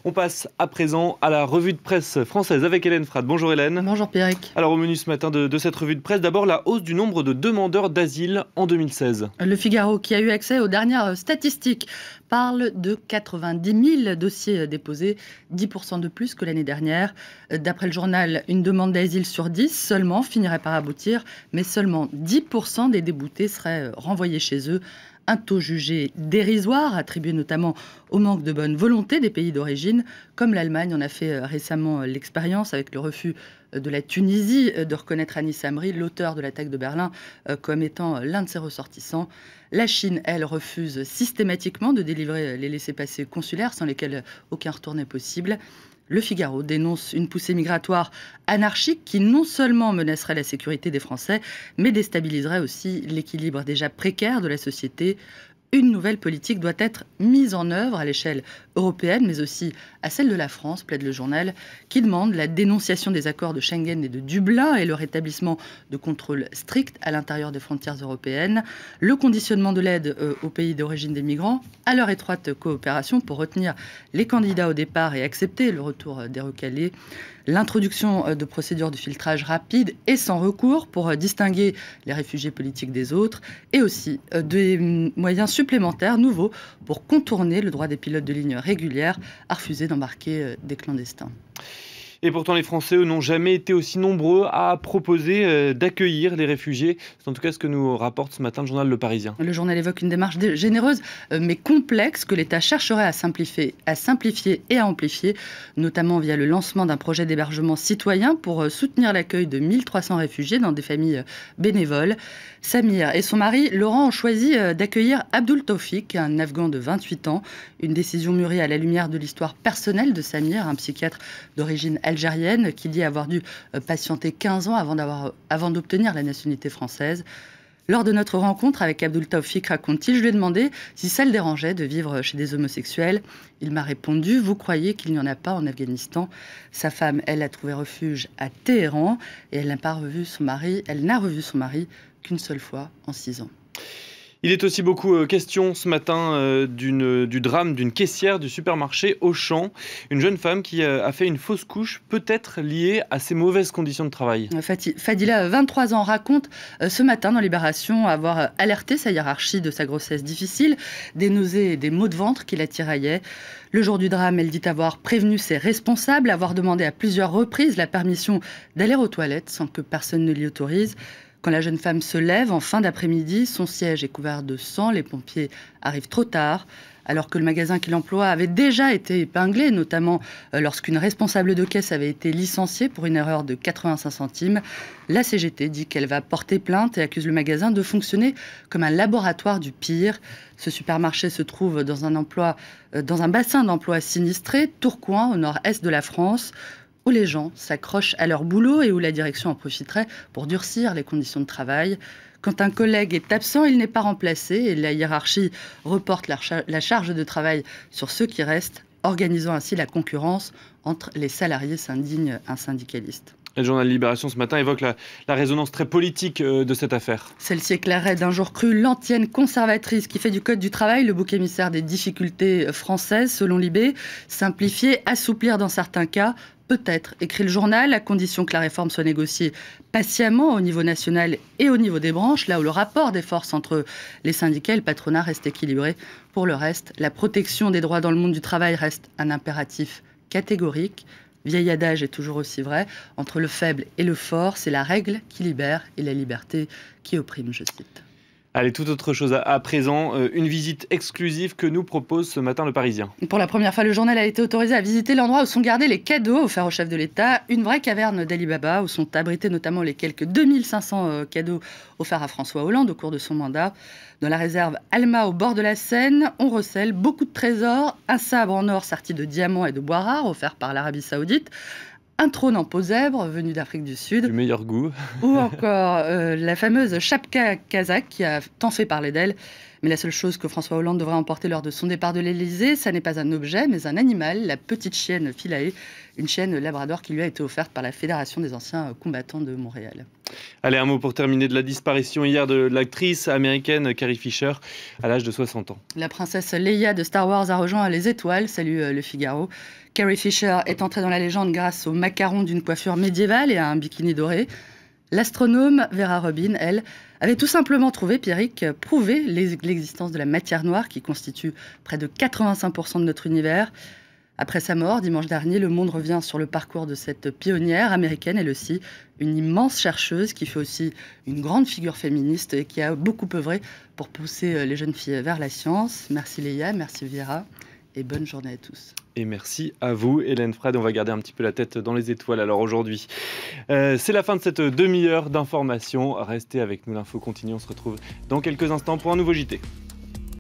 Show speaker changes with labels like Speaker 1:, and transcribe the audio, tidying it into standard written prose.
Speaker 1: On passe à présent à la revue de presse française avec Hélène Frade. Bonjour Hélène.
Speaker 2: Bonjour Pierrick.
Speaker 1: Alors au menu ce matin de cette revue de presse, d'abord la hausse du nombre de demandeurs d'asile en 2016.
Speaker 2: Le Figaro, qui a eu accès aux dernières statistiques, parle de 90 000 dossiers déposés, 10% de plus que l'année dernière. D'après le journal, une demande d'asile sur 10 seulement finirait par aboutir, mais seulement 10% des déboutés seraient renvoyés chez eux. Un taux jugé dérisoire, attribué notamment au manque de bonne volonté des pays d'origine, comme l'Allemagne en a fait récemment l'expérience avec le refus de la Tunisie de reconnaître Anis Amri, l'auteur de l'attaque de Berlin, comme étant l'un de ses ressortissants. La Chine, elle, refuse systématiquement de délivrer les laissez-passer consulaires sans lesquels aucun retour n'est possible. Le Figaro dénonce une poussée migratoire anarchique qui non seulement menacerait la sécurité des Français, mais déstabiliserait aussi l'équilibre déjà précaire de la société. Une nouvelle politique doit être mise en œuvre à l'échelle européenne, mais aussi à celle de la France, plaide le journal, qui demande la dénonciation des accords de Schengen et de Dublin et le rétablissement de contrôles stricts à l'intérieur des frontières européennes, le conditionnement de l'aide aux pays d'origine des migrants, à leur étroite coopération pour retenir les candidats au départ et accepter le retour des recalés, l'introduction de procédures de filtrage rapide et sans recours pour distinguer les réfugiés politiques des autres, et aussi des moyens supplémentaires nouveaux pour contourner le droit des pilotes de ligne régulières à refuser d'embarquer des clandestins.
Speaker 1: Et pourtant, les Français n'ont jamais été aussi nombreux à proposer d'accueillir les réfugiés. C'est en tout cas ce que nous rapporte ce matin le journal Le Parisien.
Speaker 2: Le journal évoque une démarche généreuse mais complexe que l'État chercherait à simplifier et à amplifier, notamment via le lancement d'un projet d'hébergement citoyen pour soutenir l'accueil de 1300 réfugiés dans des familles bénévoles. Samir et son mari Laurent ont choisi d'accueillir Abdul Taufik, un Afghan de 28 ans. Une décision mûrie à la lumière de l'histoire personnelle de Samir, un psychiatre d'origine algérienne qui dit avoir dû patienter 15 ans avant d'obtenir la nationalité française. Lors de notre rencontre avec Abdul Taufik, raconte-t-il, je lui ai demandé si ça le dérangeait de vivre chez des homosexuels. Il m'a répondu: vous croyez qu'il n'y en a pas en Afghanistan? Sa femme, elle, a trouvé refuge à Téhéran et elle n'a revu son mari qu'une seule fois en 6 ans.
Speaker 1: Il est aussi beaucoup question ce matin du drame d'une caissière du supermarché Auchan. Une jeune femme qui a fait une fausse couche, peut-être liée à ses mauvaises conditions de travail.
Speaker 2: Fadila, 23 ans, raconte ce matin dans Libération avoir alerté sa hiérarchie de sa grossesse difficile, des nausées et des maux de ventre qui la tiraillaient. Le jour du drame, elle dit avoir prévenu ses responsables, avoir demandé à plusieurs reprises la permission d'aller aux toilettes sans que personne ne l'y autorise. Quand la jeune femme se lève en fin d'après-midi, son siège est couvert de sang. Les pompiers arrivent trop tard, alors que le magasin qui l'emploie avait déjà été épinglé, notamment lorsqu'une responsable de caisse avait été licenciée pour une erreur de 85 centimes. La CGT dit qu'elle va porter plainte et accuse le magasin de fonctionner comme un laboratoire du pire. Ce supermarché se trouve dans un bassin d'emploi sinistré, Tourcoing, au nord-est de la France, où les gens s'accrochent à leur boulot et où la direction en profiterait pour durcir les conditions de travail. Quand un collègue est absent, il n'est pas remplacé et la hiérarchie reporte la charge de travail sur ceux qui restent, organisant ainsi la concurrence entre les salariés, s'indigne un syndicaliste.
Speaker 1: Le journal Libération ce matin évoque la résonance très politique de cette affaire.
Speaker 2: Celle-ci éclairerait d'un jour cru l'antienne conservatrice qui fait du Code du travail le bouc émissaire des difficultés françaises, selon Libé. Simplifier, assouplir dans certains cas, peut-être, écrit le journal, à condition que la réforme soit négociée patiemment au niveau national et au niveau des branches, là où le rapport des forces entre les syndicats et le patronat reste équilibré. Pour le reste, la protection des droits dans le monde du travail reste un impératif catégorique. Vieil adage est toujours aussi vrai, entre le faible et le fort, c'est la règle qui libère et la liberté qui opprime, je cite.
Speaker 1: Allez, toute autre chose à présent, une visite exclusive que nous propose ce matin Le Parisien.
Speaker 2: Pour la première fois, le journal a été autorisé à visiter l'endroit où sont gardés les cadeaux offerts au chef de l'État, une vraie caverne d'Ali Baba, où sont abrités notamment les quelques 2500 cadeaux offerts à François Hollande au cours de son mandat. Dans la réserve Alma, au bord de la Seine, on recèle beaucoup de trésors, un sabre en or serti de diamants et de bois rares offert par l'Arabie Saoudite, un trône en peau zèbre venu d'Afrique du Sud.
Speaker 1: Du meilleur goût.
Speaker 2: Ou encore la fameuse chapka kazakh qui a tant fait parler d'elle. Mais la seule chose que François Hollande devrait emporter lors de son départ de l'Élysée, ça n'est pas un objet, mais un animal, la petite chienne Philae, une chienne labrador qui lui a été offerte par la Fédération des anciens combattants de Montréal.
Speaker 1: Allez, un mot pour terminer de la disparition hier de l'actrice américaine Carrie Fisher à l'âge de 60 ans.
Speaker 2: La princesse Leia de Star Wars a rejoint les étoiles, salue Le Figaro. Carrie Fisher est entrée dans la légende grâce au macaron d'une coiffure médiévale et à un bikini doré. L'astronome Vera Rubin, elle, avait tout simplement trouvé, Pierrick, prouvé l'existence de la matière noire qui constitue près de 85% de notre univers. Après sa mort, dimanche dernier, Le Monde revient sur le parcours de cette pionnière américaine, elle aussi, une immense chercheuse qui fait aussi une grande figure féministe et qui a beaucoup œuvré pour pousser les jeunes filles vers la science. Merci Leia, merci Vera et bonne journée à tous.
Speaker 1: Et merci à vous, Hélène Fred. On va garder un petit peu la tête dans les étoiles alors aujourd'hui. C'est la fin de cette demi-heure d'information. Restez avec nous, l'info continue. On se retrouve dans quelques instants pour un nouveau JT.